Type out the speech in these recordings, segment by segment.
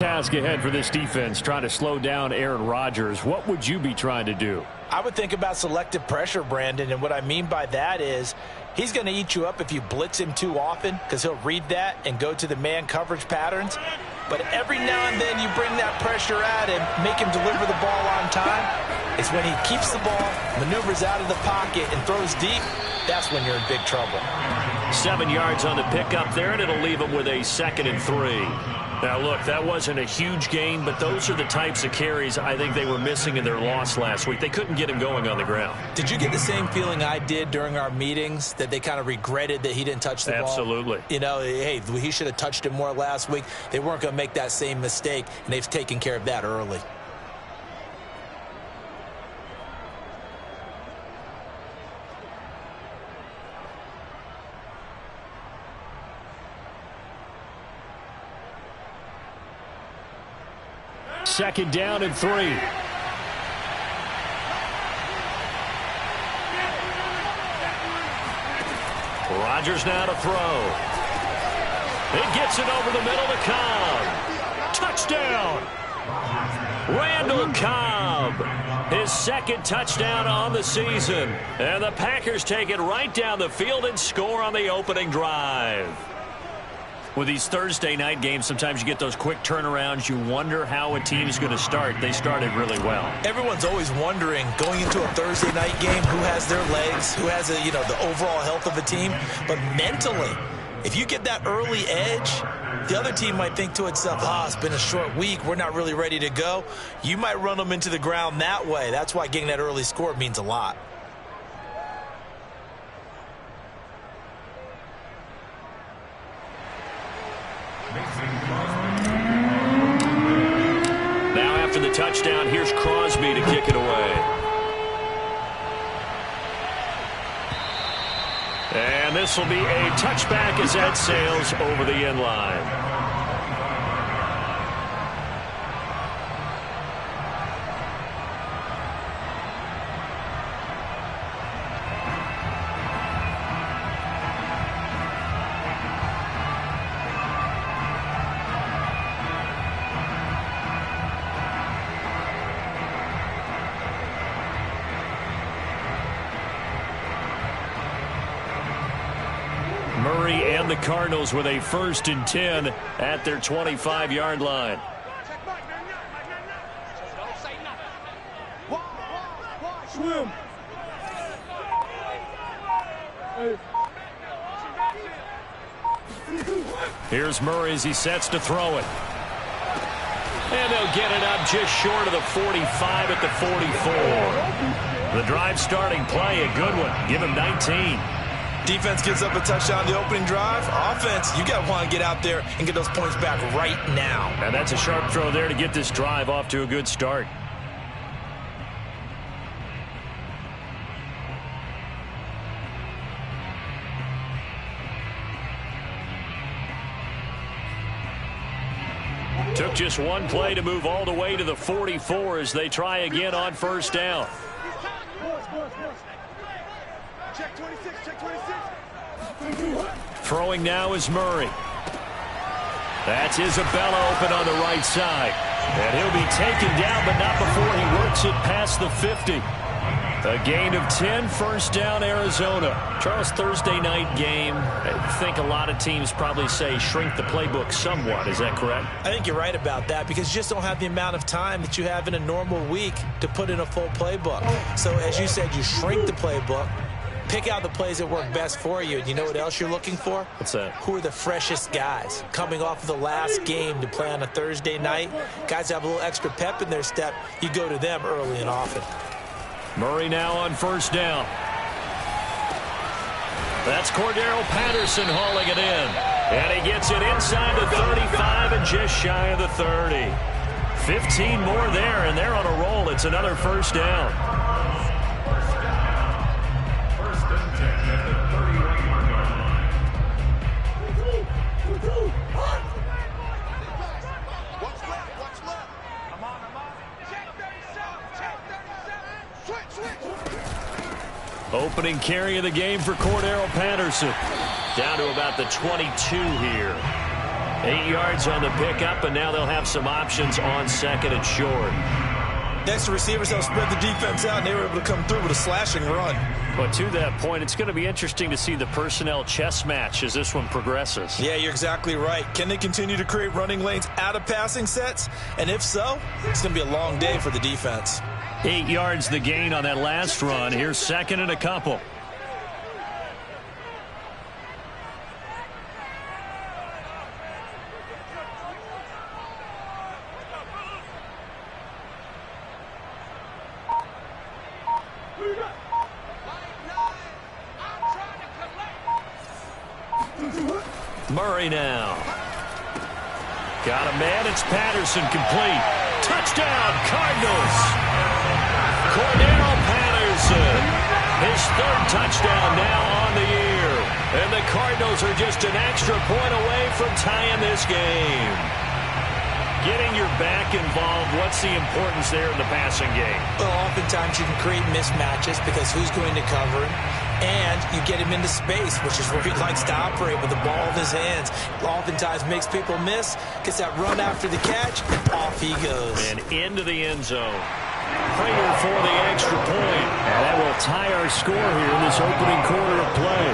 Task ahead for this defense, trying to slow down Aaron Rodgers. What would you be trying to do? I would think about selective pressure, Brandon, and what I mean by that is he's going to eat you up if you blitz him too often because he'll read that and go to the man coverage patterns. But every now and then you bring that pressure at him, make him deliver the ball on time. It's when he keeps the ball, maneuvers out of the pocket, and throws deep, that's when you're in big trouble. 7 yards on the pickup there, and it'll leave him with a 2nd and 3. Now, look, that wasn't a huge gain, but those are the types of carries I think they were missing in their loss last week. They couldn't get him going on the ground. Did you get the same feeling I did during our meetings, that they kind of regretted that he didn't touch the ball? Absolutely. You know, hey, he should have touched it more last week. They weren't going to make that same mistake, and they've taken care of that early. Second down and 3. Rodgers now to throw. It gets it over the middle to Cobb. Touchdown. Randall Cobb. His 2nd touchdown on the season. And the Packers take it right down the field and score on the opening drive. With these Thursday night games, sometimes you get those quick turnarounds. You wonder how a team's going to start. They started really well. Everyone's always wondering, going into a Thursday night game, who has their legs, who has the overall health of the team. But mentally, if you get that early edge, the other team might think to itself, it's been a short week, we're not really ready to go. You might run them into the ground that way. That's why getting that early score means a lot. Now after the touchdown, here's Crosby to kick it away. And this will be a touchback as that sails over the end line. Murray and the Cardinals with a 1st and 10 at their 25-yard line. Here's Murray as he sets to throw it. And they'll get it up just short of the 45 at the 44. The drive starting play, a good one. Give him 19. Defense gives up a touchdown the opening drive. Offense, you got to want to get out there and get those points back right now. And that's a sharp throw there to get this drive off to a good start. Took just one play to move all the way to the 44 as they try again on 1st down. Check 26, check 26. Throwing now is Murray. That's Isabella open on the right side. And he'll be taken down, but not before he works it past the 50. A gain of 10, 1st down, Arizona. Charles, Thursday night game. I think a lot of teams probably say shrink the playbook somewhat. Is that correct? I think you're right about that because you just don't have the amount of time that you have in a normal week to put in a full playbook. So as you said, you shrink the playbook. Pick out the plays that work best for you. And you know what else you're looking for? What's that? Who are the freshest guys coming off of the last game to play on a Thursday night? Guys that have a little extra pep in their step. You go to them early and often. Murray now on 1st down. That's Cordero Patterson hauling it in. And he gets it inside the 35 and just shy of the 30. 15 more there, and they're on a roll. It's another 1st down. Opening carry of the game for Cordero Patterson. Down to about the 22 here. 8 yards on the pickup, and now they'll have some options on second and short. Next receivers, they'll spread the defense out, and they were able to come through with a slashing run. But to that point, it's going to be interesting to see the personnel chess match as this one progresses. Yeah, you're exactly right. Can they continue to create running lanes out of passing sets? And if so, it's going to be a long day for the defense. 8 yards the gain on that last run. Here's second and a couple. Murray now. Got a man. It's Patterson, complete. Touchdown, Cardinals. Cordell Patterson. His third touchdown now on the year. And the Cardinals are just an extra point away from tying this game. Getting your back involved, what's the importance there in the passing game? Well, oftentimes you can create mismatches because who's going to cover him? And you get him into space, which is where he likes to operate with the ball in his hands. Oftentimes makes people miss, gets that run after the catch, and off he goes. And into the end zone. Prater for the extra point. And that will tie our score here in this opening quarter of play.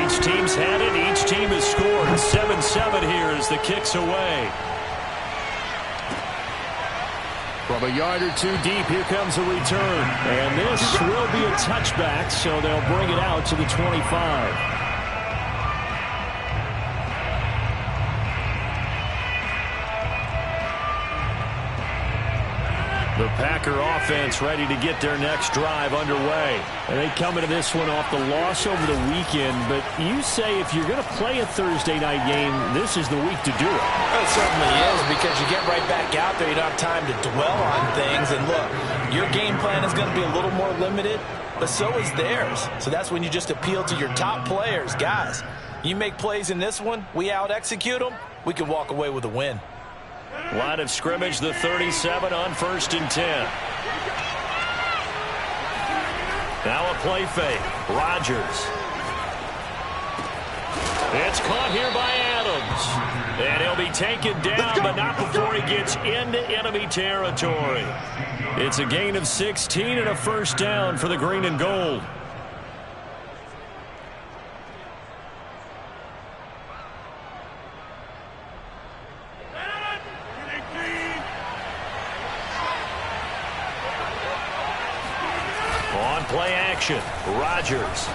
Each team's had it. Each team has scored. 7-7 here as the kick's away. From a yard or two deep, here comes a return. And this will be a touchback, so they'll bring it out to the 25. The Packer offense ready to get their next drive underway. And they come into this one off the loss over the weekend. But you say if you're going to play a Thursday night game, this is the week to do it. Well, it certainly is, because you get right back out there. You don't have time to dwell on things. And look, your game plan is going to be a little more limited, but so is theirs. So that's when you just appeal to your top players. Guys, you make plays in this one, we out-execute them, we can walk away with a win. Line of scrimmage, the 37 on 1st and 10. Now a play fake. Rodgers. It's caught here by Adams. And he'll be taken down, but not before he gets into enemy territory. It's a gain of 16 and a first down for the green and gold. Play action. Rodgers.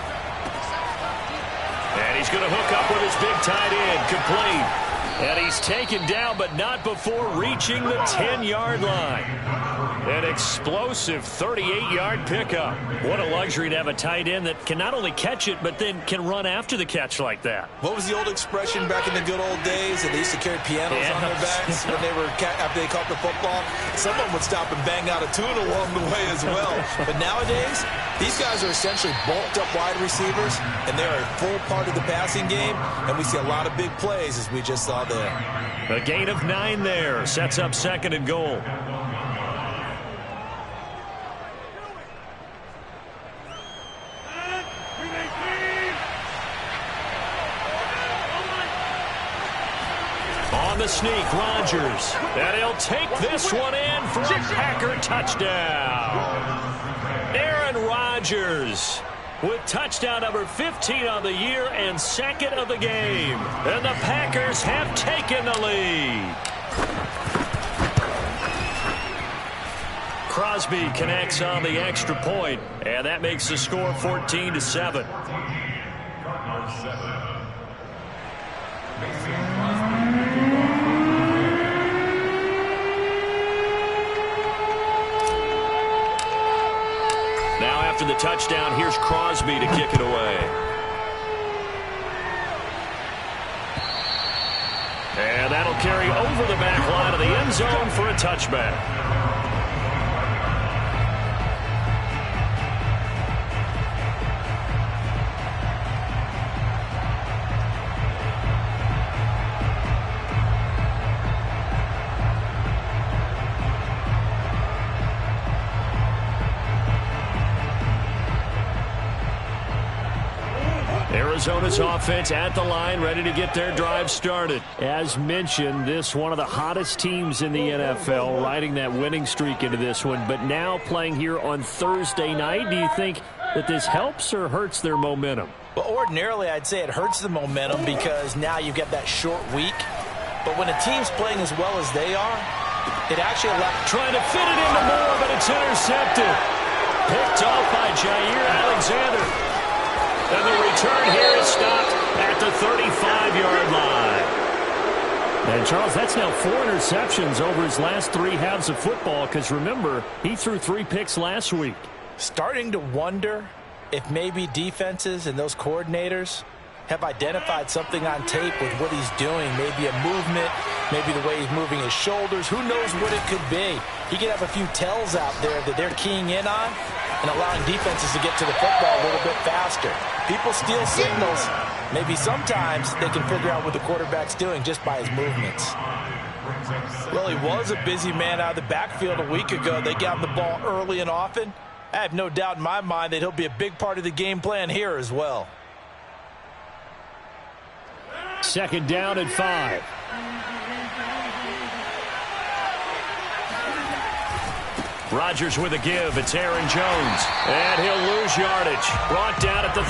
And he's going to hook up with his big tight end. Complete. And he's taken down, but not before reaching the 10-yard line. An explosive 38-yard pickup. What a luxury to have a tight end that can not only catch it, but then can run after the catch like that. What was the old expression back in the good old days? That they used to carry pianos on their backs when they were after they caught the football. Someone would stop and bang out a tune along the way as well. But nowadays, these guys are essentially bulked up wide receivers, and they're a full part of the passing game, and we see a lot of big plays as we just saw there. A gain of 9 there. Sets up second and goal. On the sneak, Rodgers. And he'll take this one in for a Packer touchdown. Aaron Rodgers with touchdown number 15 on the year and second of the game. And the Packers have taken the lead. Crosby connects on the extra point, and that makes the score 14-7. Now after the touchdown, here's Crosby to kick it away. And that'll carry over the back line of the end zone for a touchback. Arizona's offense at the line, ready to get their drive started. As mentioned, this one of the hottest teams in the NFL, riding that winning streak into this one, but now playing here on Thursday night. Do you think that this helps or hurts their momentum? Well, ordinarily, I'd say it hurts the momentum because now you get that short week. But when a team's playing as well as they are, it actually allows... Trying to fit it into Moore, but it's intercepted. Picked off by Jair Alexander. And the return here is stopped at the 35-yard line. And, Charles, that's now 4 interceptions over his last 3 halves of football because, remember, he threw 3 picks last week. Starting to wonder if maybe defenses and those coordinators have identified something on tape with what he's doing. Maybe a movement, maybe the way he's moving his shoulders. Who knows what it could be? He could have a few tells out there that they're keying in on and allowing defenses to get to the football a little bit faster. People steal signals. Maybe sometimes they can figure out what the quarterback's doing just by his movements. Well, he was a busy man out of the backfield a week ago. They got him the ball early and often. I have no doubt in my mind that he'll be a big part of the game plan here as well. Second down and 5. Rodgers with a give. It's Aaron Jones. And he'll lose yardage. Brought down at the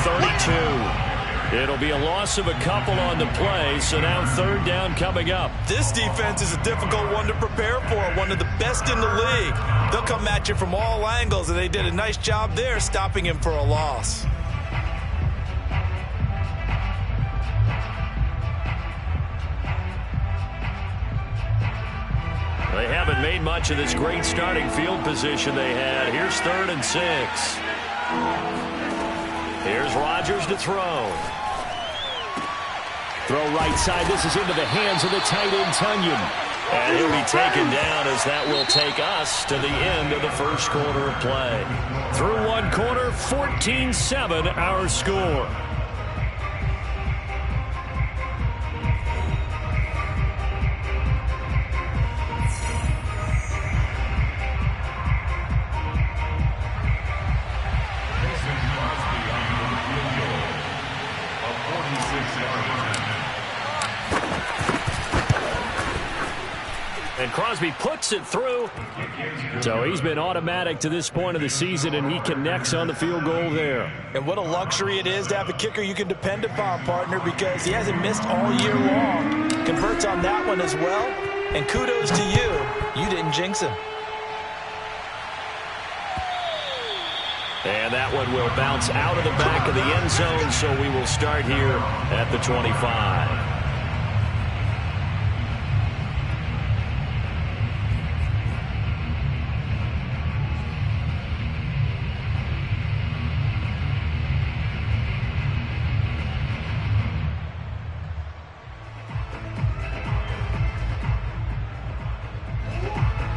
32. It'll be a loss of a couple on the play, so now third down coming up. This defense is a difficult one to prepare for, one of the best in the league. They'll come at you from all angles, and they did a nice job there stopping him for a loss. They haven't made much of this great starting field position they had. Here's 3rd and 6. Here's Rodgers to throw. Throw right side. This is into the hands of the tight end, Tunyon. And he'll be taken down as that will take us to the end of the first quarter of play. Through one quarter, 14-7 our score. And Crosby puts it through. So he's been automatic to this point of the season, and he connects on the field goal there. And what a luxury it is to have a kicker you can depend upon, partner, because he hasn't missed all year long. Converts on that one as well. And kudos to you. You didn't jinx him. And that one will bounce out of the back of the end zone, so we will start here at the 25.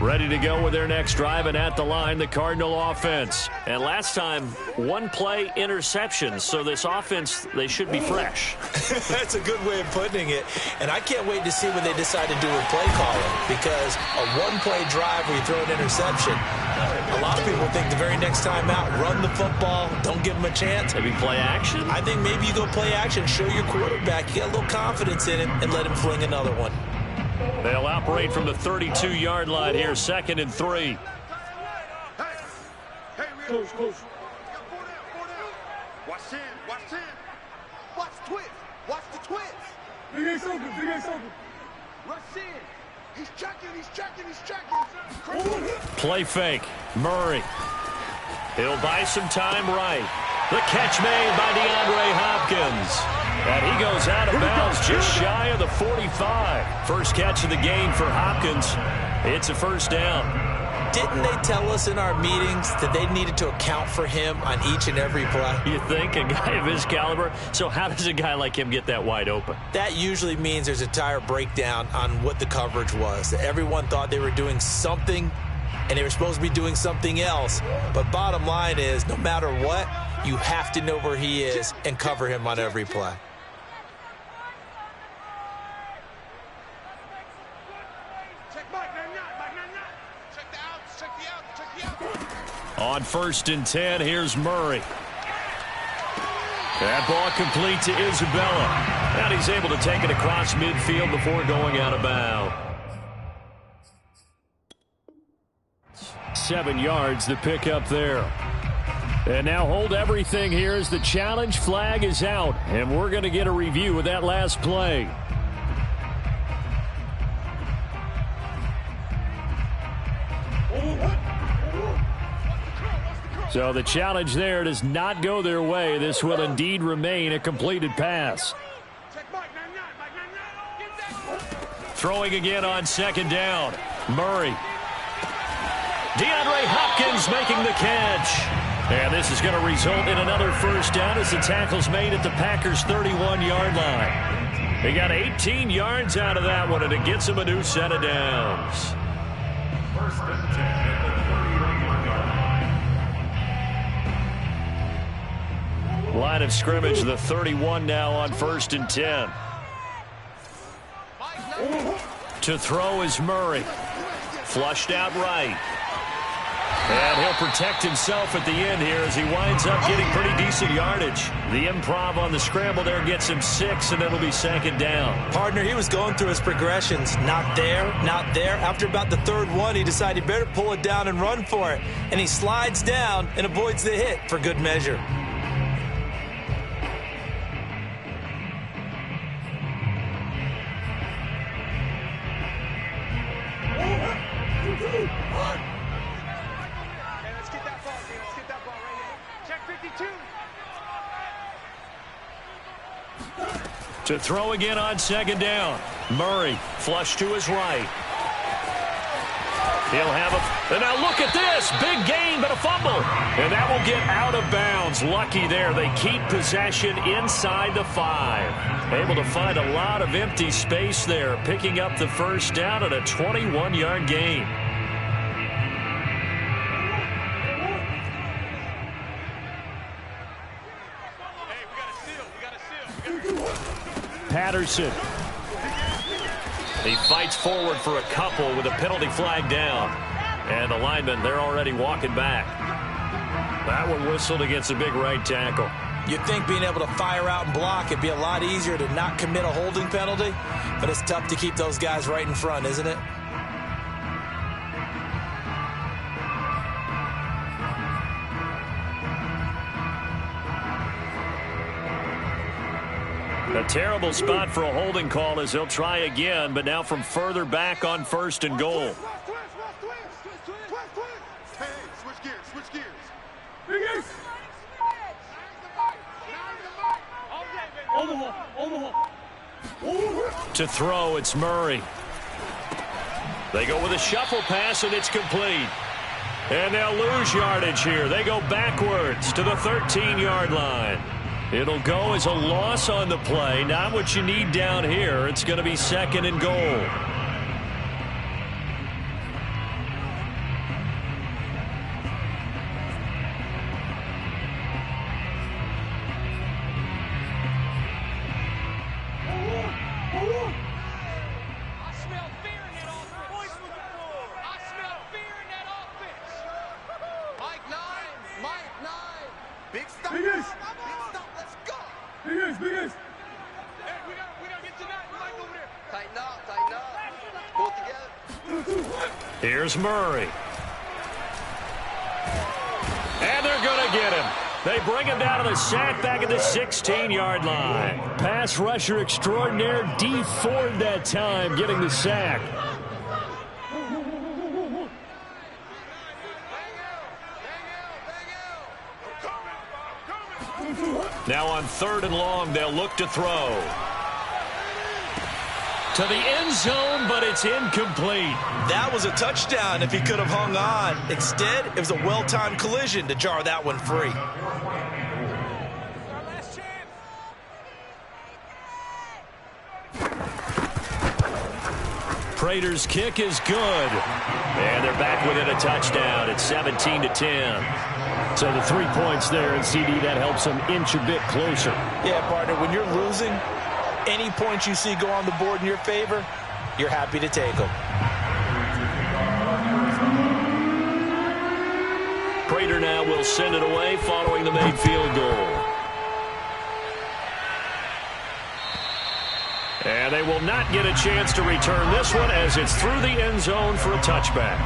Ready to go with their next drive, and at the line, the Cardinal offense. And last time, 1 play interception. So this offense, they should be fresh. That's a good way of putting it. And I can't wait to see what they decide to do with play calling, because a 1-play drive where you throw an interception, a lot of people think the very next time out, run the football, don't give them a chance. Maybe play action? I think maybe you go play action, show your quarterback, you get a little confidence in him, and let him fling another one. They'll operate from the 32-yard line here, 2nd and 3. Close. Watch 10. Watch twist. Watch the twist. Big ace open. Rush in. He's checking. Play fake. Murray. He'll buy some time right. The catch made by DeAndre Hopkins. And he goes out of bounds just shy of the 45. First catch of the game for Hopkins. It's a first down. Didn't they tell us in our meetings that they needed to account for him on each and every play? You think? A guy of his caliber? So how does a guy like him get that wide open? That usually means there's a tire breakdown on what the coverage was. That everyone thought they were doing something, and they were supposed to be doing something else. But bottom line is, no matter what, you have to know where he is and cover him on every play. On 1st and 10, here's Murray. That ball complete to Isabella. And he's able to take it across midfield before going out of bounds. 7 yards the pickup there. And now hold everything here as the challenge flag is out. And we're going to get a review of that last play. So the challenge there does not go their way. This will indeed remain a completed pass. Throwing again on second down. Murray. DeAndre Hopkins making the catch. And this is going to result in another first down as the tackle's made at the Packers' 31-yard line. They got 18 yards out of that one, and it gets them a new set of downs. First and 10 at the 31-yard line. Line of scrimmage, the 31 now on 1st and 10. To throw is Murray. Flushed out right. And he'll protect himself at the end here as he winds up getting pretty decent yardage. The improv on the scramble there gets him 6, and it'll be second down. Partner, he was going through his progressions. Not there, not there. After about the third one, he decided he better pull it down and run for it. And he slides down and avoids the hit for good measure. To throw again on second down. Murray flush to his right. He'll have a... And now look at this. Big gain, but a fumble. And that will get out of bounds. Lucky there. They keep possession inside the 5. Able to find a lot of empty space there. Picking up the first down at a 21-yard gain. Patterson. He fights forward for a couple with a penalty flag down. And the linemen, they're already walking back. That one whistled against a big right tackle. You'd think being able to fire out and block it'd be a lot easier to not commit a holding penalty, but it's tough to keep those guys right in front, isn't it? A terrible spot for a holding call as they'll try again, but now from further back on 1st and goal. Hey, switch gears, switch gears. To throw, it's Murray. They go with a shuffle pass, and it's complete. And they'll lose yardage here. They go backwards to the 13-yard line. It'll go as a loss on the play. Not what you need down here. It's going to be 2nd and goal. Here's Murray. And they're going to get him. They bring him down to the sack back at the 16-yard line. Pass rusher extraordinaire, D Ford that time, getting the sack. Now on 3rd and long, they'll look to throw. To the end zone, but it's incomplete. That was a touchdown if he could have hung on. Instead, it was a well-timed collision to jar that one free. Prater's kick is good. And they're back within a touchdown. It's 17-10. So the 3 points there, and CD, that helps them inch a bit closer. Yeah, partner, when you're losing, any points you see go on the board in your favor, you're happy to take them. Prater now will send it away following the made field goal. And they will not get a chance to return this one as it's through the end zone for a touchback.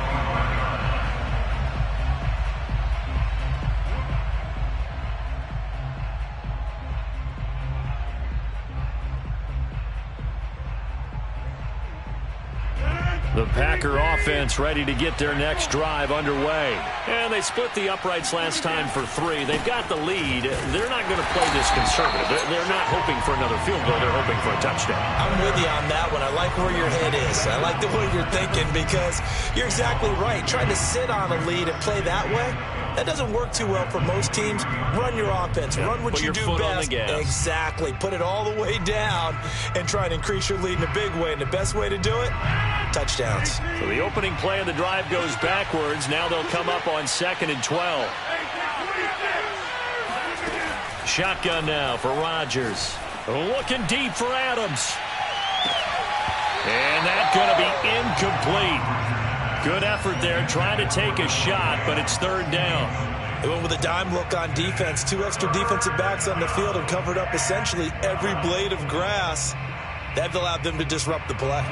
The Packer offense ready to get their next drive underway. And they split the uprights last time for 3. They've got the lead. They're not going to play this conservative. They're not hoping for another field goal. They're hoping for a touchdown. I'm with you on that one. I like where your head is. I like the way you're thinking because you're exactly right. Trying to sit on a lead and play that way, that doesn't work too well for most teams. Run your offense. Run what you do best. Exactly. Put it all the way down and try and increase your lead in a big way. And the best way to do it, touchdowns. So the opening play of the drive goes backwards. Now they'll come up on 2nd and 12. Shotgun now for Rodgers. Looking deep for Adams. And that's going to be incomplete. Good effort there, trying to take a shot, but it's 3rd down. They went with a dime look on defense. 2 extra defensive backs on the field and covered up essentially every blade of grass. That allowed them to disrupt the play.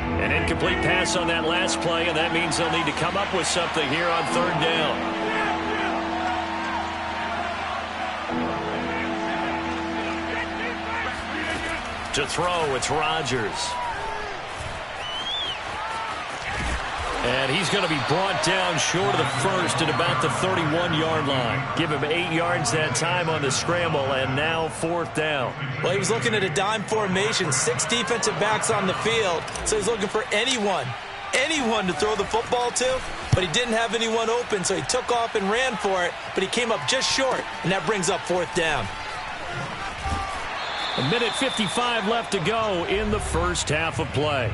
An incomplete pass on that last play, and that means they'll need to come up with something here on 3rd down. To throw, it's Rodgers. And he's going to be brought down short of the first at about the 31-yard line. Give him 8 yards that time on the scramble, and now 4th down. Well, he was looking at a dime formation, 6 defensive backs on the field, so he's looking for anyone to throw the football to, but he didn't have anyone open, so he took off and ran for it, but he came up just short, and that brings up 4th down. 1:55 left to go in the first half of play.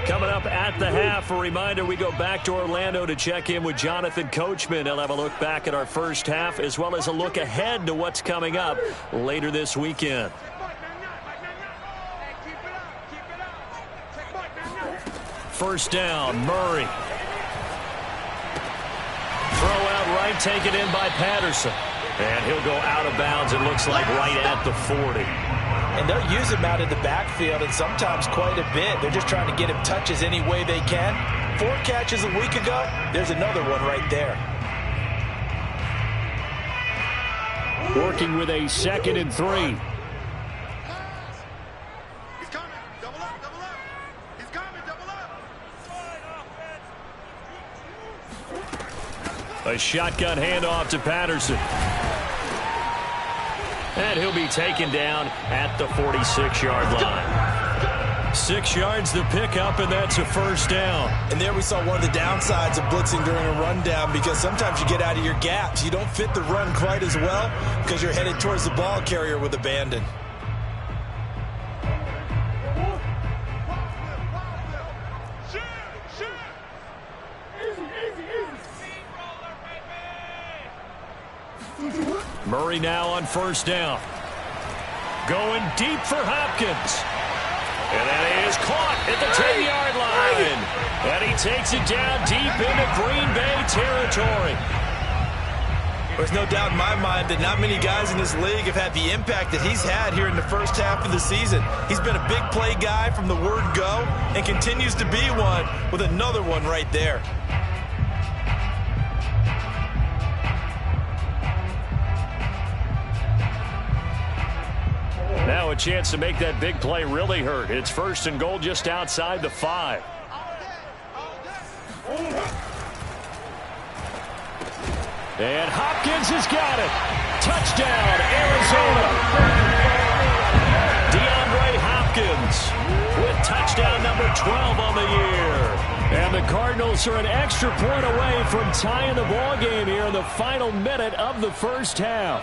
Coming up at the half, a reminder, we go back to Orlando to check in with Jonathan Coachman. He'll have a look back at our first half as well as a look ahead to what's coming up later this weekend. First down, Murray. Throw out right, taken in by Patterson. And he'll go out of bounds, it looks like, right at the 40. And they'll use him out in the backfield, and sometimes quite a bit. They're just trying to get him touches any way they can. 4 catches a week ago, there's another one right there. Working with a 2nd and 3. He's coming. Double up, double up. He's coming, double up. A shotgun handoff to Patterson. And he'll be taken down at the 46-yard line. 6 yards the pickup, and that's a first down. And there we saw one of the downsides of blitzing during a rundown, because sometimes you get out of your gaps. You don't fit the run quite as well because you're headed towards the ball carrier with abandon. Murray now on first down. Going deep for Hopkins. And that is caught at the 10-yard line. And he takes it down deep into Green Bay territory. There's no doubt in my mind that not many guys in this league have had the impact that he's had here in the first half of the season. He's been a big play guy from the word go and continues to be one with another one right there. Now a chance to make that big play really hurt. It's 1st and goal just outside the 5. And Hopkins has got it. Touchdown, Arizona. DeAndre Hopkins with touchdown number 12 on the year. And the Cardinals are an extra point away from tying the ball game here in the final minute of the first half.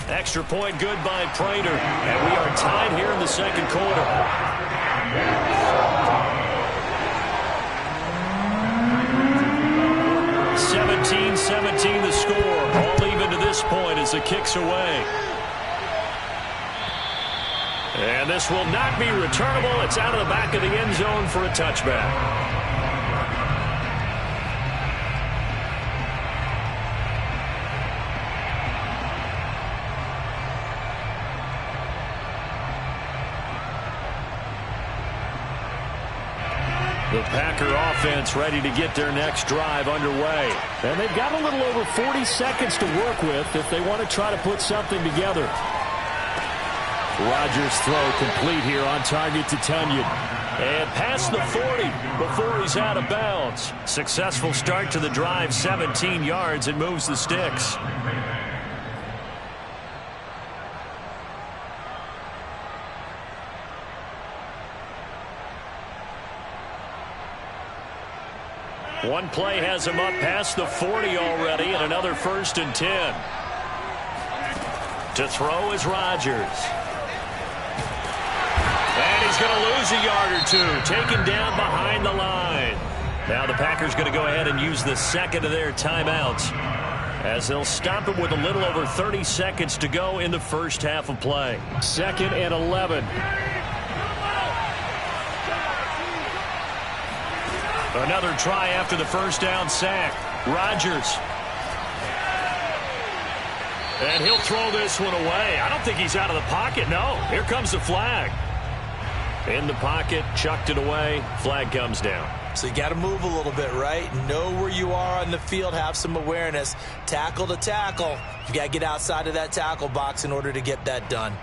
Extra point good by Prater. And we are tied here in the second quarter. 17-17 the score. as the kick's away. And this will not be returnable. It's out of the back of the end zone for a touchback. The Packer offense ready to get their next drive underway. And they've got a little over 40 seconds to work with if they want to try to put something together. Rodgers' throw complete here on target to Tunyon. And past the 40 before he's out of bounds. Successful start to the drive, 17 yards, and moves the sticks. One play has him up past the 40 already, and another 1st and 10. To throw is Rodgers. And he's going to lose a yard or two, taken down behind the line. Now the Packers going to go ahead and use the second of their timeouts, as they'll stop him with a little over 30 seconds to go in the first half of play. 2nd and 11. Another try after the first down sack. Rodgers. And he'll throw this one away. I don't think he's out of the pocket. No, here comes the flag. In the pocket, chucked it away. Flag comes down. So you got to move a little bit, right? Know where you are on the field. Have some awareness. Tackle to tackle. You got to get outside of that tackle box in order to get that done.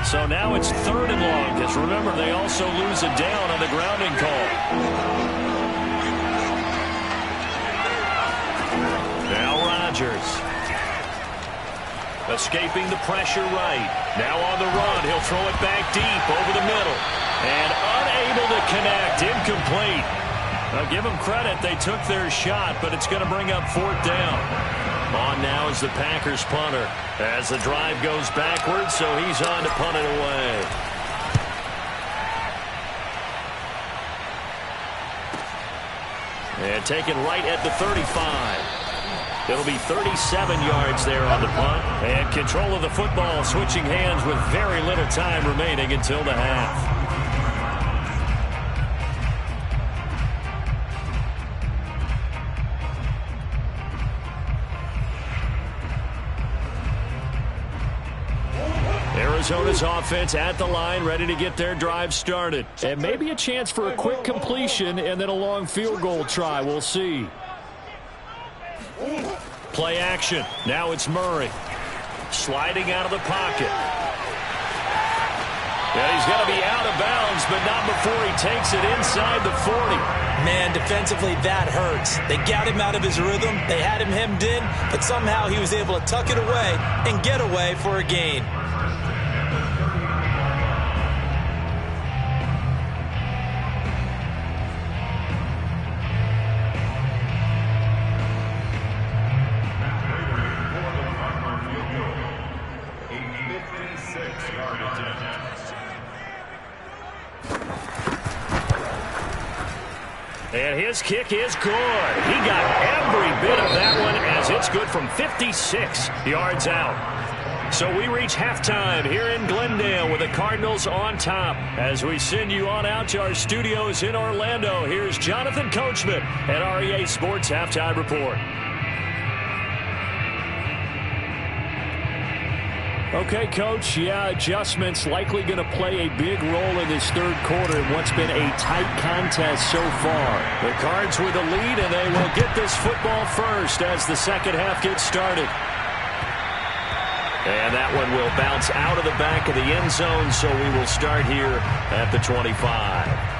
So now it's 3rd and long, because remember, they also lose a down on the grounding call. Now Rodgers. Escaping the pressure right. Now on the run, he'll throw it back deep over the middle. And unable to connect, incomplete. Now give them credit, they took their shot, but it's going to bring up 4th down. On now is the Packers punter as the drive goes backwards, so he's on to punt it away. And taken right at the 35. It'll be 37 yards there on the punt. And control of the football switching hands with very little time remaining until the half. Arizona's offense at the line, ready to get their drive started. And maybe a chance for a quick completion and then a long field goal try. We'll see. Play action. Now it's Murray. Sliding out of the pocket. And he's going to be out of bounds, but not before he takes it inside the 40. Man, defensively, that hurts. They got him out of his rhythm. They had him hemmed in, but somehow he was able to tuck it away and get away for a gain. And his kick is good. He got every bit of that one as it's good from 56 yards out. So we reach halftime here in Glendale with the Cardinals on top. As we send you on out to our studios in Orlando, here's Jonathan Coachman at REA Sports Halftime Report. Okay, Coach, yeah, adjustments likely going to play a big role in this third quarter in what's been a tight contest so far. The Cards with a lead, and they will get this football first as the second half gets started. And that one will bounce out of the back of the end zone, so we will start here at the 25.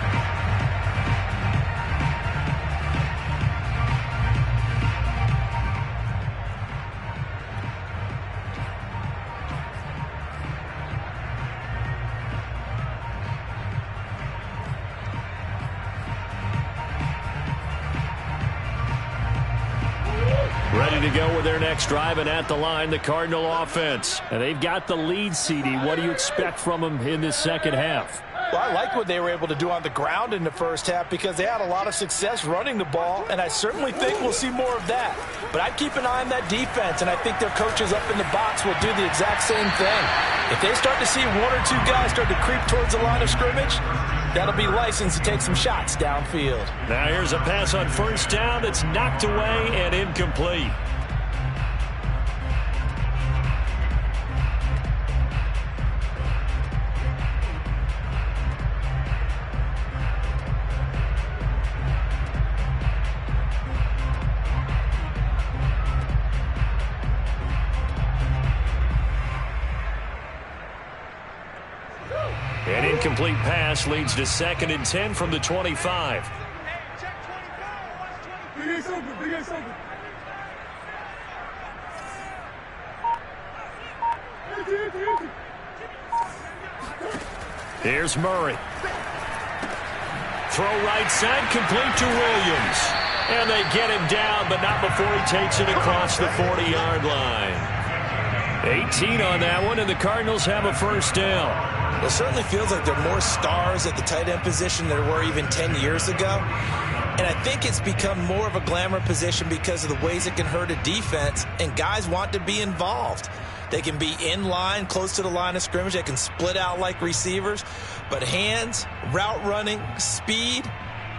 Ready to go with their next drive, and at the line, the Cardinal offense. And they've got the lead, CD. What do you expect from them in this second half? Well, I like what they were able to do on the ground in the first half because they had a lot of success running the ball, and I certainly think we'll see more of that. But I'd keep an eye on that defense, and I think their coaches up in the box will do the exact same thing. If they start to see one or two guys start to creep towards the line of scrimmage, that'll be license to take some shots downfield. Now here's a pass on first down that's knocked away and incomplete. An incomplete pass leads to 2nd and 10 from the 25. Here's Murray. Throw right side, complete to Williams. And they get him down, but not before he takes it across the 40-yard line. 18 on that one, and the Cardinals have a first down. It certainly feels like there are more stars at the tight end position than there were even 10 years ago. And I think it's become more of a glamour position because of the ways it can hurt a defense, and guys want to be involved. They can be in line, close to the line of scrimmage. They can split out like receivers. But hands, route running, speed,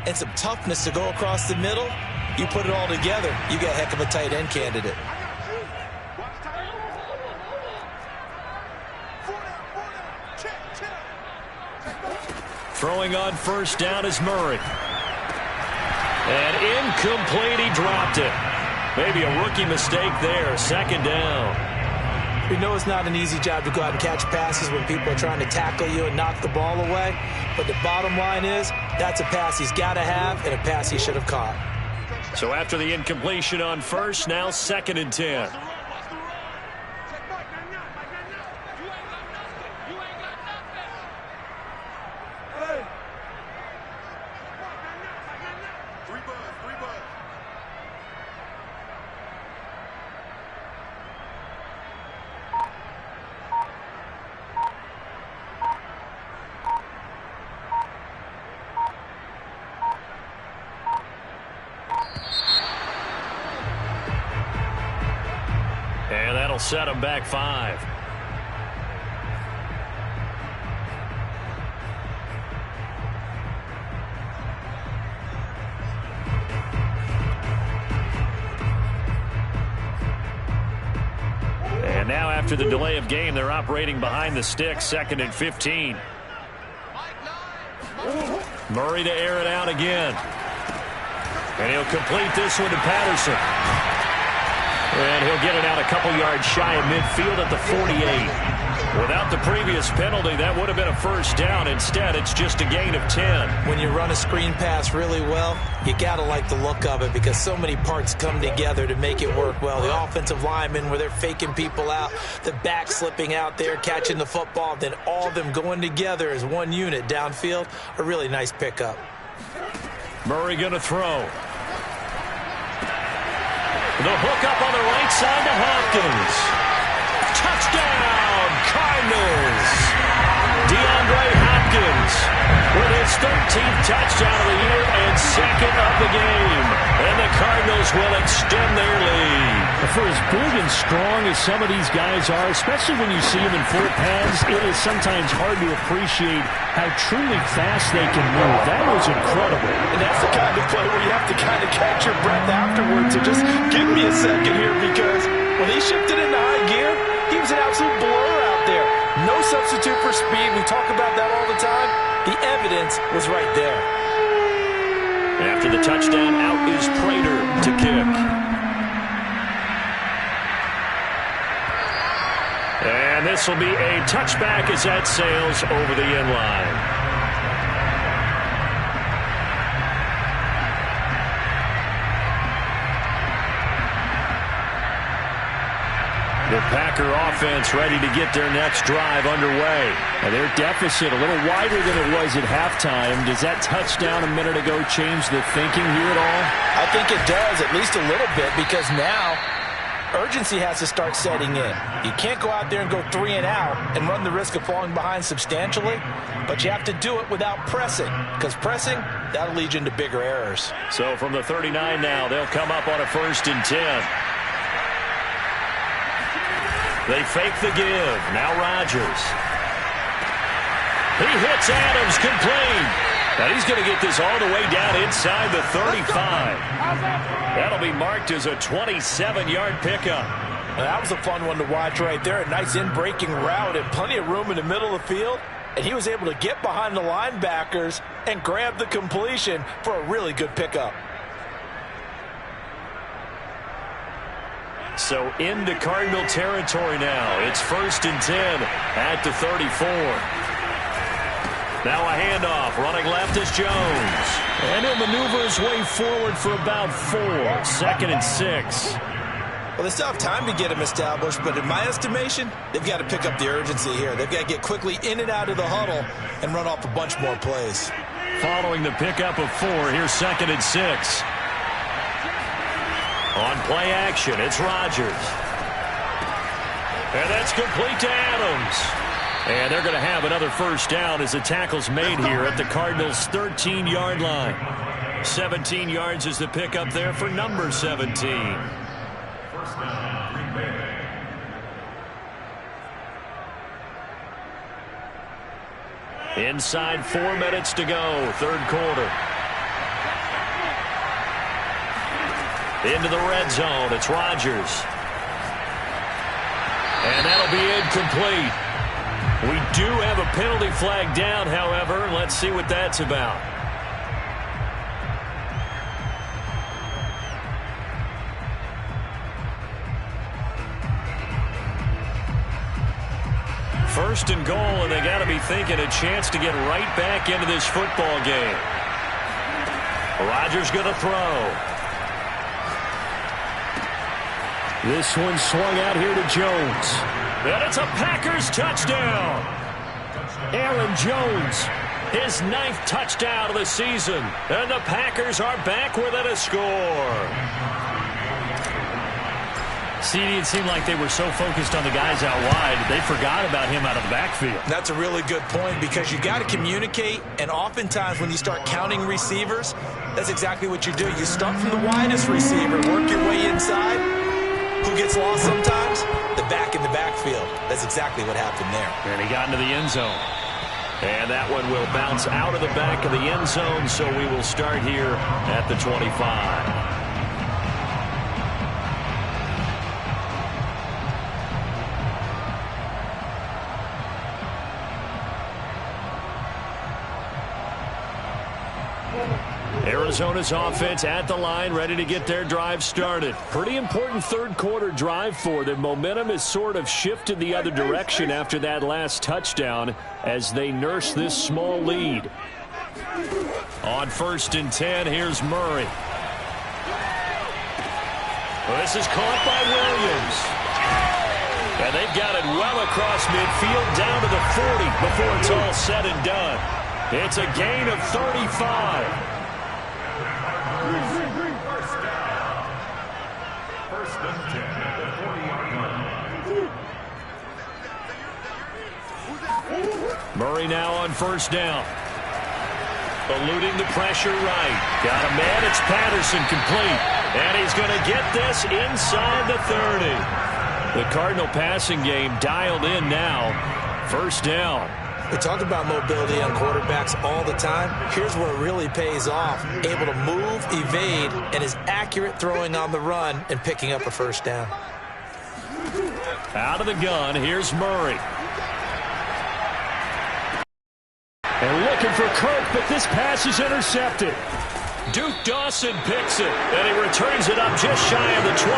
and some toughness to go across the middle, you put it all together, you get a heck of a tight end candidate. Throwing on first down is Murray. And incomplete, he dropped it. Maybe a rookie mistake there, 2nd down. We know it's not an easy job to go out and catch passes when people are trying to tackle you and knock the ball away. But the bottom line is, that's a pass he's got to have and a pass he should have caught. So after the incompletion on first, now 2nd and 10. And that'll set him back 5. And now after the delay of game, they're operating behind the sticks, 2nd and 15. Murray to air it out again. And he'll complete this one to Patterson. And he'll get it out a couple yards shy of midfield at the 48. Without the previous penalty, that would have been a first down. Instead, it's just a gain of 10. When you run a screen pass really well, you got to like the look of it because so many parts come together to make it work well. The offensive linemen, where they're faking people out, the back slipping out there, catching the football, then all of them going together as one unit downfield, a really nice pickup. Murray going to throw. The hook up on the right side to Hopkins. Touchdown, Cardinals. DeAndre Hopkins with his 13th touchdown of the year and 2nd of the game. And the Cardinals will extend their lead. For as big and strong as some of these guys are, especially when you see them in full pads, it is sometimes hard to appreciate how truly fast they can move. That was incredible. And that's the kind of play where you have to kind of catch your breath afterwards. So just give me a second here because when he shifted into high gear, he was an absolute blur out there. No substitute for speed. We talk about that all the time. The evidence was right there. After the touchdown, out is Prater to kick. And this will be a touchback as that sails over the end line. The Packer offense ready to get their next drive underway. And their deficit a little wider than it was at halftime. Does that touchdown a minute ago change the thinking here at all? I think it does, at least a little bit, because now urgency has to start setting in. You can't go out there and go 3 and out and run the risk of falling behind substantially, but you have to do it without pressing, because pressing, that'll lead you into bigger errors. So from the 39 now, they'll come up on a 1st and 10. They fake the give. Now Rodgers. He hits Adams complete. And he's going to get this all the way down inside the 35. That'll be marked as a 27-yard pickup. Well, that was a fun one to watch right there. A nice in-breaking route and plenty of room in the middle of the field. And he was able to get behind the linebackers and grab the completion for a really good pickup. So into Cardinal territory now. It's 1st and 10 at the 34. Now a handoff. Running left is Jones. And he'll maneuver his way forward for about 4. 2nd and 6. Well, they still have time to get him established, but in my estimation, they've got to pick up the urgency here. They've got to get quickly in and out of the huddle and run off a bunch more plays. Following the pickup of 4, here's 2nd and 6. On play action, it's Rodgers. And that's complete to Adams. And they're going to have another 1st down as the tackle's made here at the Cardinals' 13-yard line. 17 yards is the pickup there for number 17. Inside 4 minutes to go, 3rd quarter. Into the red zone, it's Rodgers. And that'll be incomplete. We do have a penalty flag down, however. Let's see what that's about. First and goal, and they got to be thinking a chance to get right back into this football game. Rodgers going to throw. This one swung out here to Jones. And it's a Packers touchdown. Aaron Jones. His 9th touchdown of the season. And the Packers are back within a score. CD, it seemed like they were so focused on the guys out wide, they forgot about him out of the backfield. That's a really good point, because you got to communicate, and oftentimes when you start counting receivers, that's exactly what you do. You start from the widest receiver, work your way inside. Who gets lost sometimes? The back in the backfield. That's exactly what happened there. And he got into the end zone. And that one will bounce out of the back of the end zone, so we will start here at the 25. Arizona's offense at the line, ready to get their drive started. Pretty important 3rd quarter drive for them. Momentum has sort of shifted the other direction after that last touchdown as they nurse this small lead. On 1st and 10, here's Murray. This is caught by Williams. And they've got it well across midfield down to the 40 before it's all said and done. It's a gain of 35. Murray now on 1st down. Eluding the pressure right. Got a man. It's Patterson complete. And he's going to get this inside the 30. The Cardinal passing game dialed in now. 1st down. We talk about mobility on quarterbacks all the time. Here's where it really pays off. Able to move, evade, and is accurate throwing on the run and picking up a 1st down. Out of the gun, here's Murray. And looking for Kirk, but this pass is intercepted. Duke Dawson picks it, and he returns it up just shy of the 20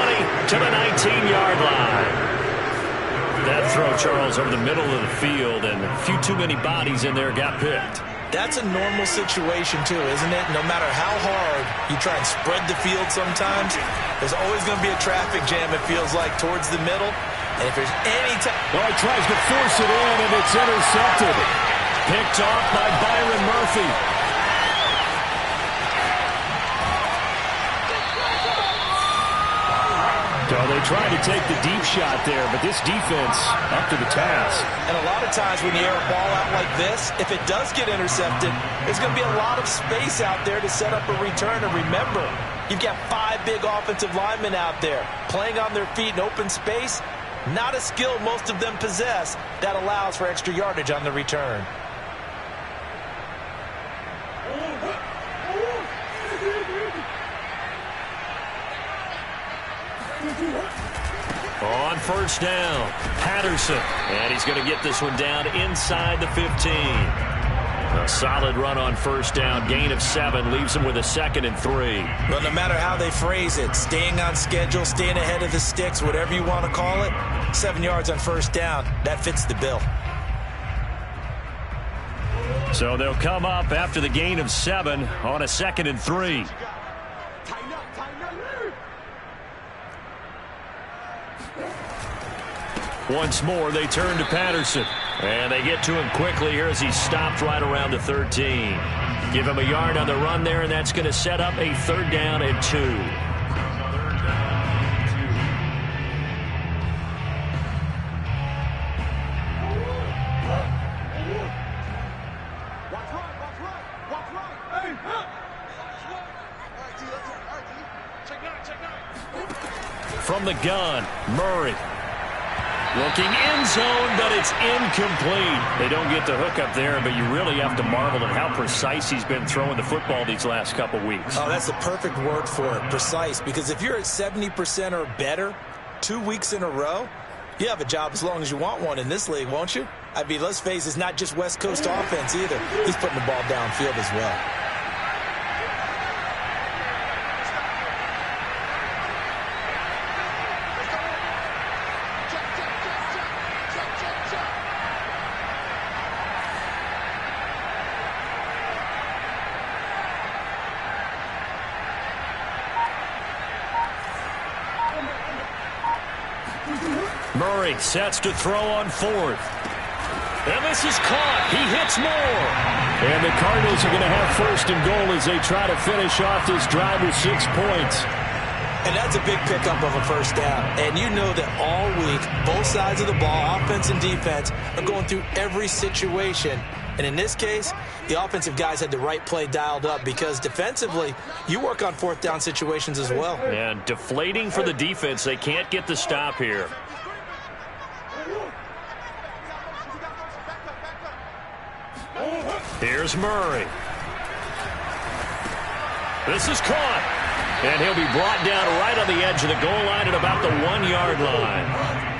to the 19-yard line. That throw, Charles, over the middle of the field, and a few too many bodies in there got picked. That's a normal situation, too, isn't it? No matter how hard you try and spread the field sometimes, there's always going to be a traffic jam, it feels like, towards the middle. And if there's any time... Well, he tries to force it in, and it's intercepted. Picked off by Byron Murphy. So they tried to take the deep shot there, but this defense up to the task. And a lot of times when you air a ball out like this, if it does get intercepted, there's going to be a lot of space out there to set up a return. And remember, you've got 5 big offensive linemen out there playing on their feet in open space. Not a skill most of them possess that allows for extra yardage on the return. On first down, Patterson. And he's going to get this one down inside the 15. A solid run on first down. Gain of 7 leaves him with a 2nd and 3. But no matter how they phrase it, staying on schedule, staying ahead of the sticks, whatever you want to call it, 7 yards on first down, that fits the bill. So they'll come up after the gain of 7 on a 2nd and 3. Once more, they turn to Patterson. And they get to him quickly here as he stopped right around the 13. Give him a yard on the run there, and that's going to set up a 3rd down and 2. From the gun, Murray. Looking end zone, but it's incomplete. They don't get the hook up there, but you really have to marvel at how precise he's been throwing the football these last couple weeks. Oh, that's the perfect word for it, precise. Because if you're at 70% or better 2 weeks in a row, you have a job as long as you want one in this league, won't you? I mean, let's face it, it's not just West Coast offense either. He's putting the ball downfield as well. Murray sets to throw on 4th. And this is caught. He hits more. And the Cardinals are going to have 1st and goal as they try to finish off this drive with 6 points. And that's a big pickup of a 1st down. And you know that all week, both sides of the ball, offense and defense, are going through every situation. And in this case, the offensive guys had the right play dialed up because defensively, you work on 4th down situations as well. And deflating for the defense. They can't get the stop here. Here's Murray. This is caught. And he'll be brought down right on the edge of the goal line at about the 1-yard line.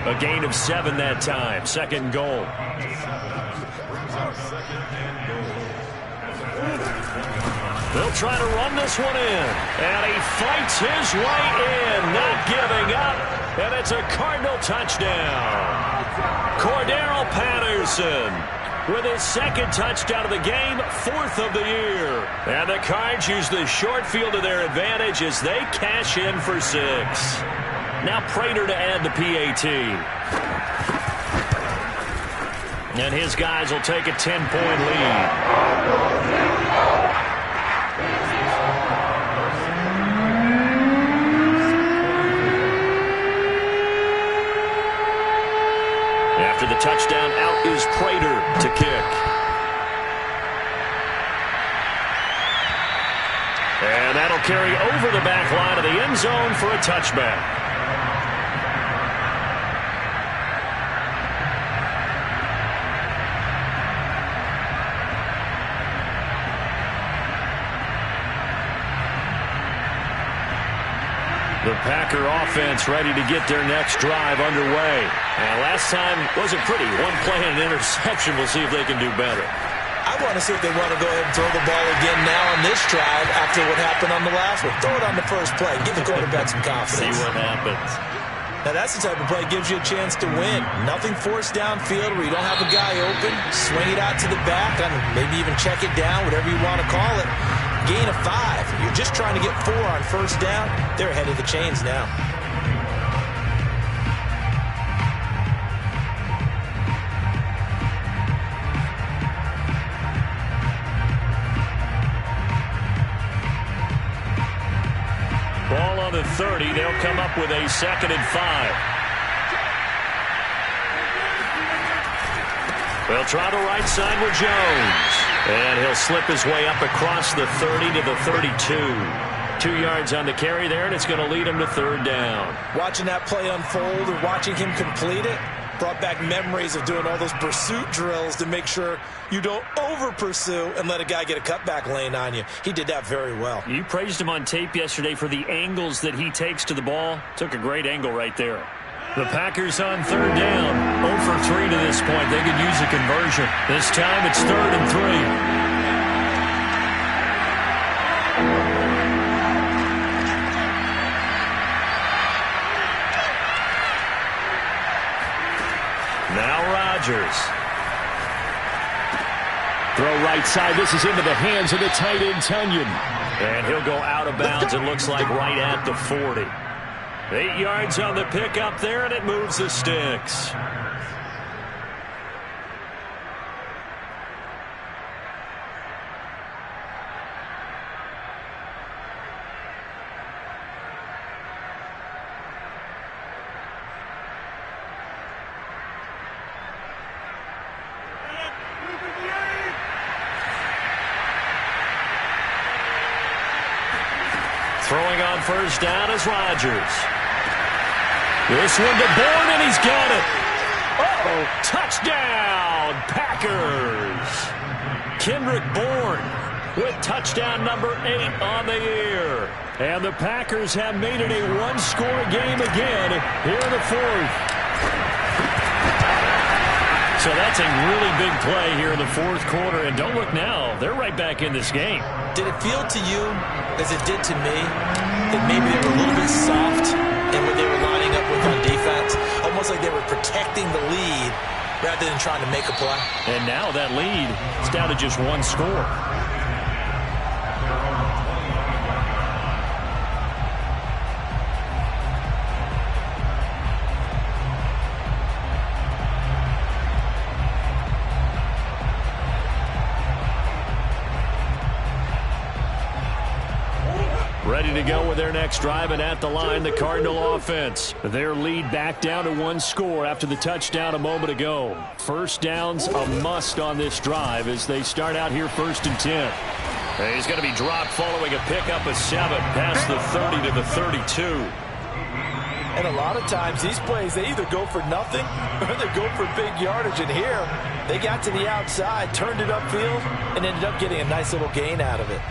A gain of 7 that time. 2nd goal. They'll try to run this one in. And he fights his way in, not giving up. And it's a Cardinal touchdown. Cordero Patterson with his 2nd touchdown of the game, 4th of the year. And the Cards use the short field to their advantage as they cash in for 6. Now Prater to add the PAT. And his guys will take a 10-point lead. After the touchdown, out is Prater to kick. And that'll carry over the back line of the end zone for a touchback. The Packer offense ready to get their next drive underway. And last time wasn't pretty. One play and an interception. We'll see if they can do better. I want to see if they want to go ahead and throw the ball again now on this drive after what happened on the last one. Throw it on the first play. Give the quarterback some confidence. See what happens. Now, that's the type of play that gives you a chance to win. Nothing forced downfield where you don't have a guy open. Swing it out to the back, and maybe even check it down, whatever you want to call it. Gain of 5. You're just trying to get 4 on first down. They're ahead of the chains now. Ball on the 30. They'll come up with with a 2nd and 5. They'll try the right side with Jones. And he'll slip his way up across the 30 to the 32. 2 yards on the carry there, and it's going to lead him to 3rd down. Watching that play unfold and watching him complete it brought back memories of doing all those pursuit drills to make sure you don't over-pursue and let a guy get a cutback lane on you. He did that very well. You praised him on tape yesterday for the angles that he takes to the ball. Took a great angle right there. The Packers on 3rd down. 0 for 3 to this point. They could use a conversion. This time it's 3rd and 3. Now Rodgers. Throw right side. This is into the hands of the tight end, Tunyon. And he'll go out of bounds, it looks like, right at the 40. 8 yards on the pickup there, and it moves the sticks. Throwing on 1st down is Rodgers. This one to Bourne, and he's got it. Uh-oh, touchdown, Packers. Kendrick Bourne with touchdown number 8 on the year. And the Packers have made it a one-score game again here in the 4th. So that's a really big play here in the 4th quarter. And don't look now, they're right back in this game. Did it feel to you, as it did to me, that maybe they were a little bit soft in what they were lining up with on defense? Almost like they were protecting the lead rather than trying to make a play. And now that lead is down to just 1 score. Ready to go with their next drive, and at the line, the Cardinal offense. Their lead back down to 1 score after the touchdown a moment ago. 1st down's a must on this drive as they start out here 1st and 10. And he's going to be dropped following a pickup of 7 past the 30 to the 32. And a lot of times these plays, they either go for nothing or they go for big yardage. And here, they got to the outside, turned it upfield, and ended up getting a nice little gain out of it.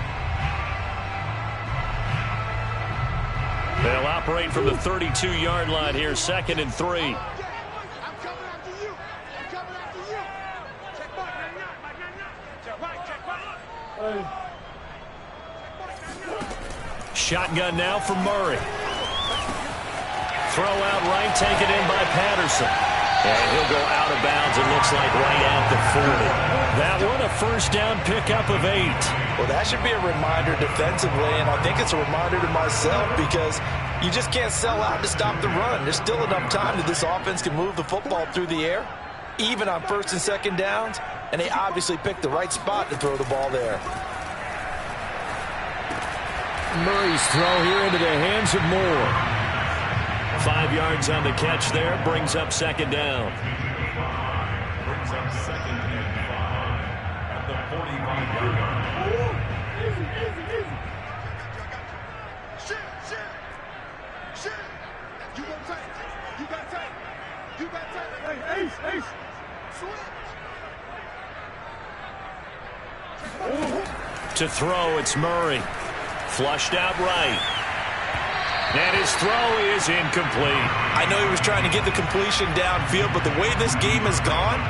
They'll operate from the 32-yard line here, 2nd and 3. I'm coming after you. I'm coming after you. Check back, check right, check right. Shotgun now for Murray. Throw out right, taken in by Patterson. And he'll go out of bounds, it looks like, right at the 40. That one, a 1st down pickup of 8. Well, that should be a reminder defensively, and I think it's a reminder to myself because you just can't sell out to stop the run. There's still enough time that this offense can move the football through the air, even on 1st and 2nd downs, and they obviously picked the right spot to throw the ball there. Murray's throw here into the hands of Moore. 5 yards on the catch there, brings up 2nd down. Brings up 2nd and 5 at the 45-yard line. Shit. You gonna take it. You gotta take it. You gotta take it. Hey, Ace. Switch. To throw, it's Murray. Flushed out right. And his throw is incomplete. I know he was trying to get the completion downfield, but the way this game has gone,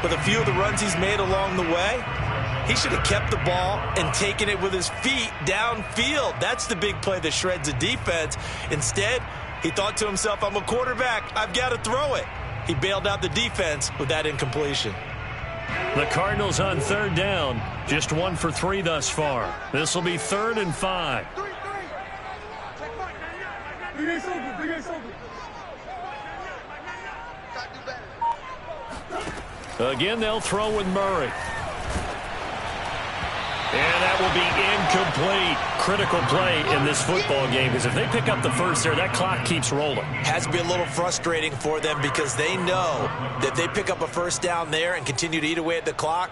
with a few of the runs he's made along the way, he should have kept the ball and taken it with his feet downfield. That's the big play that shreds the defense. Instead, he thought to himself, I'm a quarterback. I've got to throw it. He bailed out the defense with that incompletion. The Cardinals on 3rd down. Just 1 for 3 thus far. This will be 3rd and 5. Again, they'll throw with Murray. And that will be Incomplete. Critical play in this football game, because if they pick up the first there, that clock keeps rolling. Has to be a little frustrating for them because they know that they pick up a first down there and continue to eat away at the clock,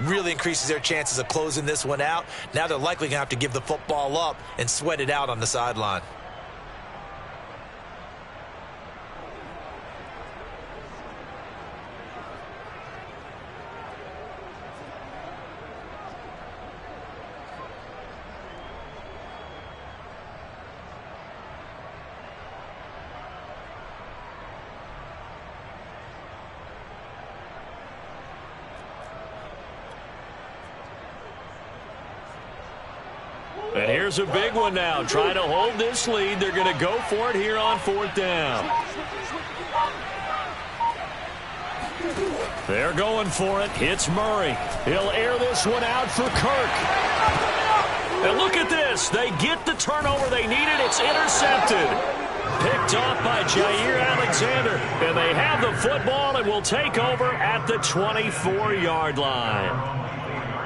really increases their chances of closing this one out. Now they're likely going to have to give the football up and sweat it out on the sideline. And here's a big one now. Trying to hold this lead. They're going to go for it here on 4th down. They're going for it. It's Murray. He'll air this one out for Kirk. And look at this. They get the turnover they needed. It's intercepted. Picked off by Jair Alexander. And they have the football and will take over at the 24-yard line.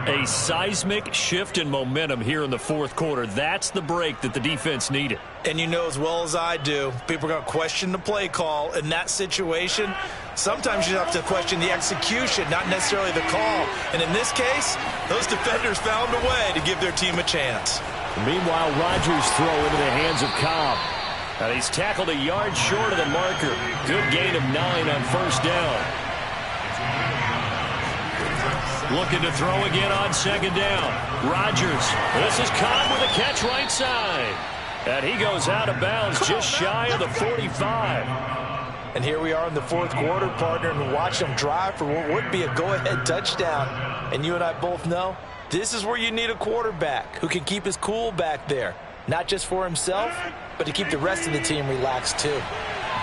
A seismic shift in momentum here in the 4th quarter. That's the break that the defense needed. And you know as well as I do, people are going to question the play call in that situation. Sometimes you have to question the execution, not necessarily the call. And in this case, those defenders found a way to give their team a chance. Meanwhile, Rodgers' throw into the hands of Cobb. And he's tackled a yard short of the marker. Good gain of 9 on 1st down. Looking to throw again on 2nd down. Rodgers. This is Cobb with a catch right side. And he goes out of bounds just shy of the 45. And here we are in the 4th quarter, partner, and watch them drive for what would be a go-ahead touchdown. And you and I both know this is where you need a quarterback who can keep his cool back there. Not just for himself, but to keep the rest of the team relaxed too.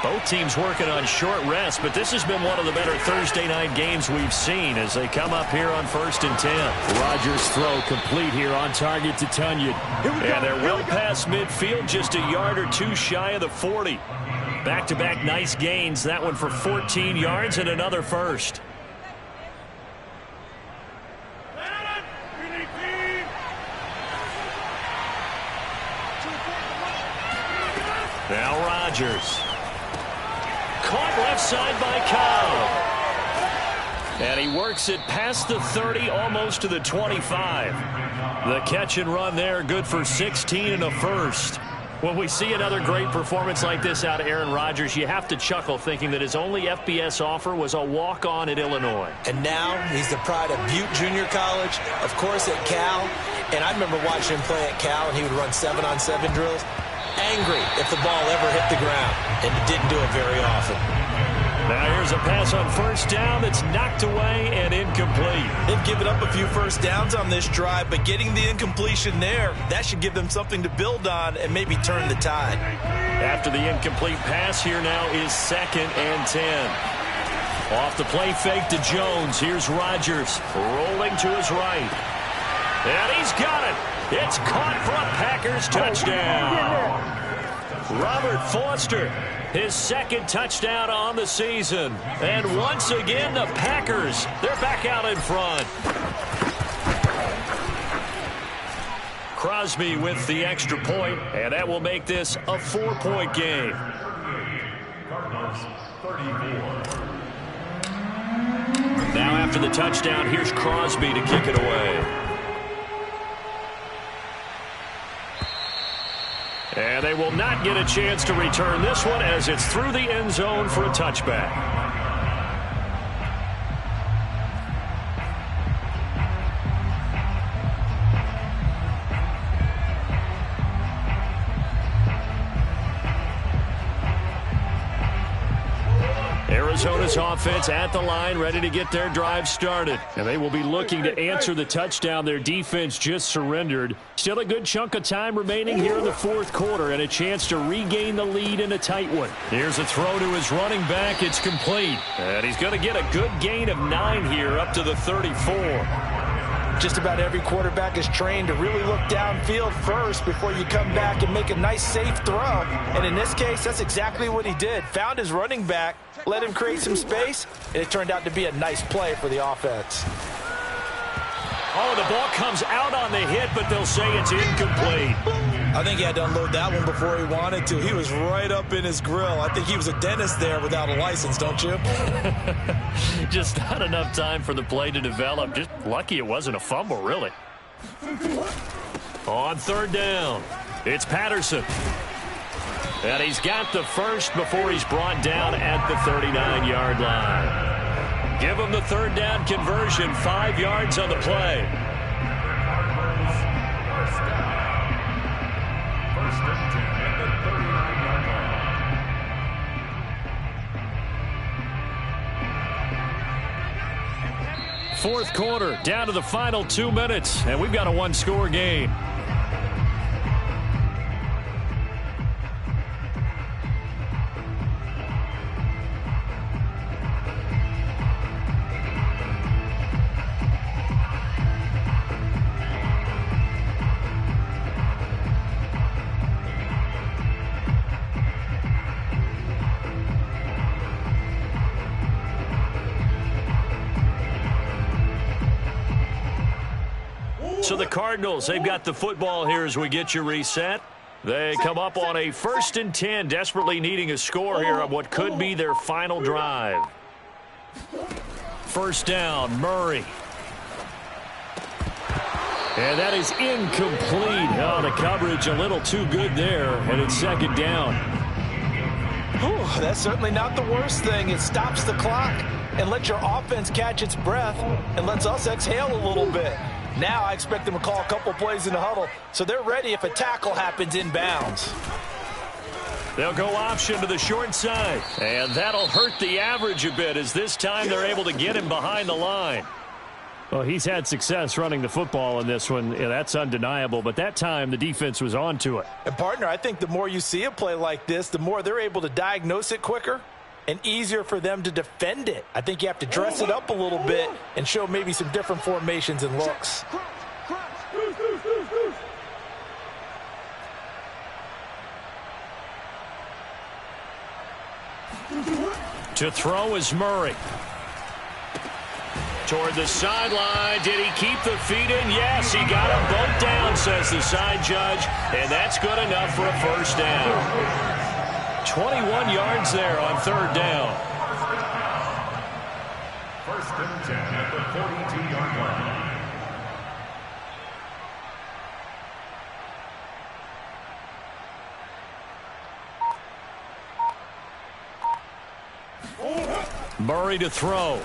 Both teams working on short rest, but this has been one of the better Thursday night games we've seen as they come up here on 1st and 10. Rodgers' throw complete here on target to Tunyon. And they're well past midfield, just a yard or two shy of the 40. Back-to-back nice gains. That one for 14 yards and another first. Now Rodgers. Caught left side by Cobb. And he works it past the 30, almost to the 25. The catch and run there, good for 16 and a first. When we see another great performance like this out of Aaron Rodgers, you have to chuckle thinking that his only FBS offer was a walk-on at Illinois. And now he's the pride of Butte Junior College, of course at Cal. And I remember watching him play at Cal, and he would run 7-on-7 drills. Angry if the ball ever hit the ground, and didn't do it very often. Now here's a pass on 1st down that's knocked away and incomplete. They've given up a few first downs on this drive, but getting the incompletion there, that should give them something to build on and maybe turn the tide. After the incomplete pass, here now is 2nd and 10. Off the play fake to Jones. Here's Rodgers rolling to his right. And he's got it. It's caught for a Packers touchdown. Robert Foster, his 2nd touchdown on the season. And once again, the Packers, they're back out in front. Crosby with the extra point, and that will make this a 4-point game. Cardinals 34. Now after the touchdown, here's Crosby to kick it away. And they will not get a chance to return this one as it's through the end zone for a touchback. Arizona's offense at the line, ready to get their drive started. And they will be looking to answer the touchdown their defense just surrendered. Still a good chunk of time remaining here in the 4th quarter and a chance to regain the lead in a tight one. Here's a throw to his running back. It's complete. And he's going to get a good gain of 9 here up to the 34. Just about every quarterback is trained to really look downfield first before you come back and make a nice, safe throw. And in this case, that's exactly what he did. Found his running back, let him create some space, and it turned out to be a nice play for the offense. Oh, the ball comes out on the hit, but they'll say it's incomplete. I think he had to unload that one before he wanted to. He was right up in his grill. I think he was a dentist there without a license, don't you? Just not enough time for the play to develop. Just lucky it wasn't a fumble, really. On third down, it's Patterson. And he's got the first before he's brought down at the 39-yard line. Give him the third down conversion, 5 yards on the play. First and 10 at the 39-yard line. Fourth quarter, down to the final 2 minutes, and we've got a one-score game. So the Cardinals, they've got the football here as we get you reset. They come up on a 1st and 10, desperately needing a score here on what could be their final drive. First down, Murray. And that is incomplete. Oh, the coverage a little too good there, and it's second down. Whew, that's certainly not the worst thing. It stops the clock and lets your offense catch its breath and lets us exhale a little bit. Now I expect them to call a couple plays in the huddle, so they're ready if a tackle happens inbounds. They'll go option to the short side, and that'll hurt the average a bit as this time they're able to get him behind the line. Well, he's had success running the football in this one. Yeah, that's undeniable, but that time the defense was on to it. And, partner, I think the more you see a play like this, the more they're able to diagnose it quicker and easier for them to defend it. I think you have to dress it up a little bit and show maybe some different formations and looks. To throw is Murray. Toward the sideline. Did he keep the feet in? Yes, he got them both down, says the side judge, and that's good enough for a first down. 21 yards there on third down. First and 10 at the 42-yard line. Murray to throw.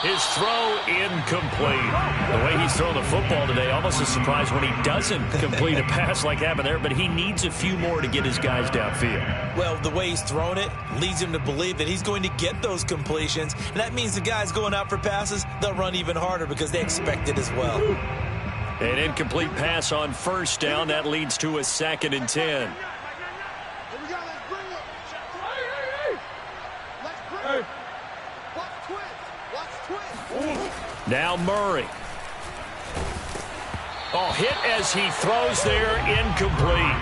His throw incomplete. The way he's thrown the football today, almost a surprise when he doesn't complete a pass like happened there, but he needs a few more to get his guys downfield. Well, the way he's thrown it leads him to believe that he's going to get those completions, and that means the guys going out for passes, they'll run even harder because they expect it as well. An incomplete pass on first down. That leads to a 2nd and 10. Now Murray. Oh, hit as he throws there, incomplete.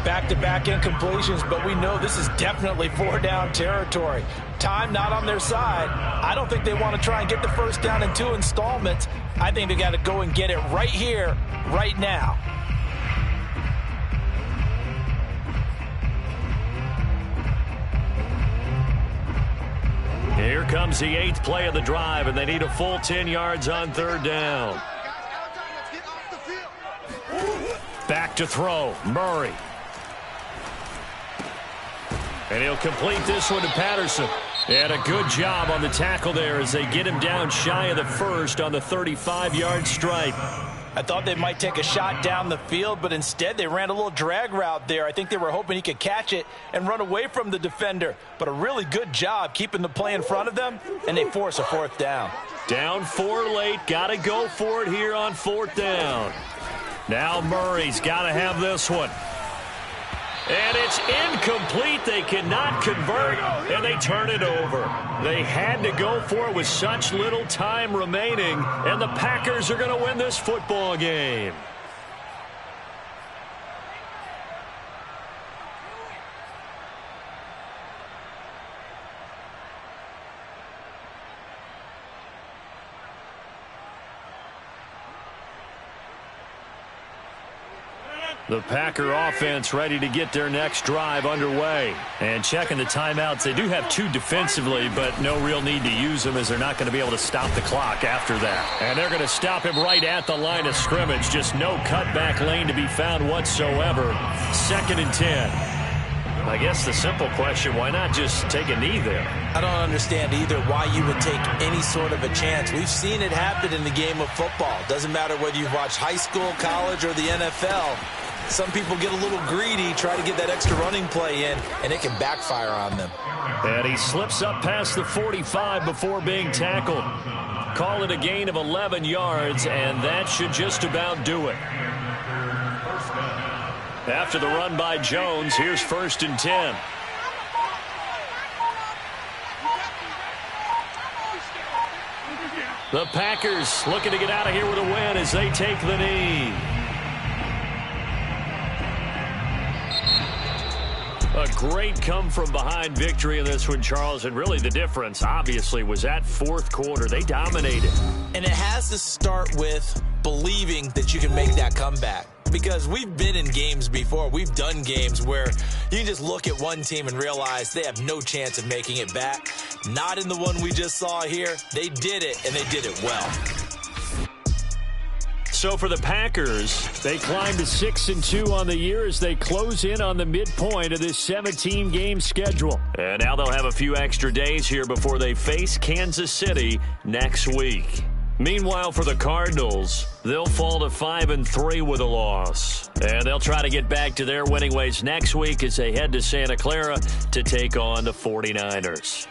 Back-to-back incompletions, but we know this is definitely 4-down territory. Time not on their side. I don't think they want to try and get the first down in 2 installments. I think they got to go and get it right here, right now. Here comes the 8th play of the drive, and they need a full 10 yards on third down. Back to throw, Murray. And he'll complete this one to Patterson. And a good job on the tackle there as they get him down shy of the first on the 35-yard stripe. I thought they might take a shot down the field, but instead they ran a little drag route there. I think they were hoping he could catch it and run away from the defender. But a really good job keeping the play in front of them, and they force a 4th down. Down 4 late. Got to go for it here on 4th down. Now Murray's got to have this one. And it's incomplete. They cannot convert, and they turn it over. They had to go for it with such little time remaining, and the Packers are going to win this football game. The Packer offense ready to get their next drive underway. And checking the timeouts, they do have 2 defensively, but no real need to use them as they're not going to be able to stop the clock after that. And they're going to stop him right at the line of scrimmage. Just no cutback lane to be found whatsoever. 2nd and 10. I guess the simple question, why not just take a knee there? I don't understand either why you would take any sort of a chance. We've seen it happen in the game of football. Doesn't matter whether you've watched high school, college, or the NFL. Some people get a little greedy, try to get that extra running play in, and it can backfire on them. And he slips up past the 45 before being tackled. Call it a gain of 11 yards, and that should just about do it. After the run by Jones, here's 1st and 10. The Packers looking to get out of here with a win as they take the knee. A great come-from-behind victory in this one, Charles, and really the difference, obviously, was that 4th quarter. They dominated. And it has to start with believing that you can make that comeback. Because we've been in games before. We've done games where you can just look at one team and realize they have no chance of making it back. Not in the one we just saw here. They did it, and they did it well. So for the Packers, they climb to 6-2 on the year as they close in on the midpoint of this 17-game schedule. And now they'll have a few extra days here before they face Kansas City next week. Meanwhile, for the Cardinals, they'll fall to 5-3 with a loss. And they'll try to get back to their winning ways next week as they head to Santa Clara to take on the 49ers.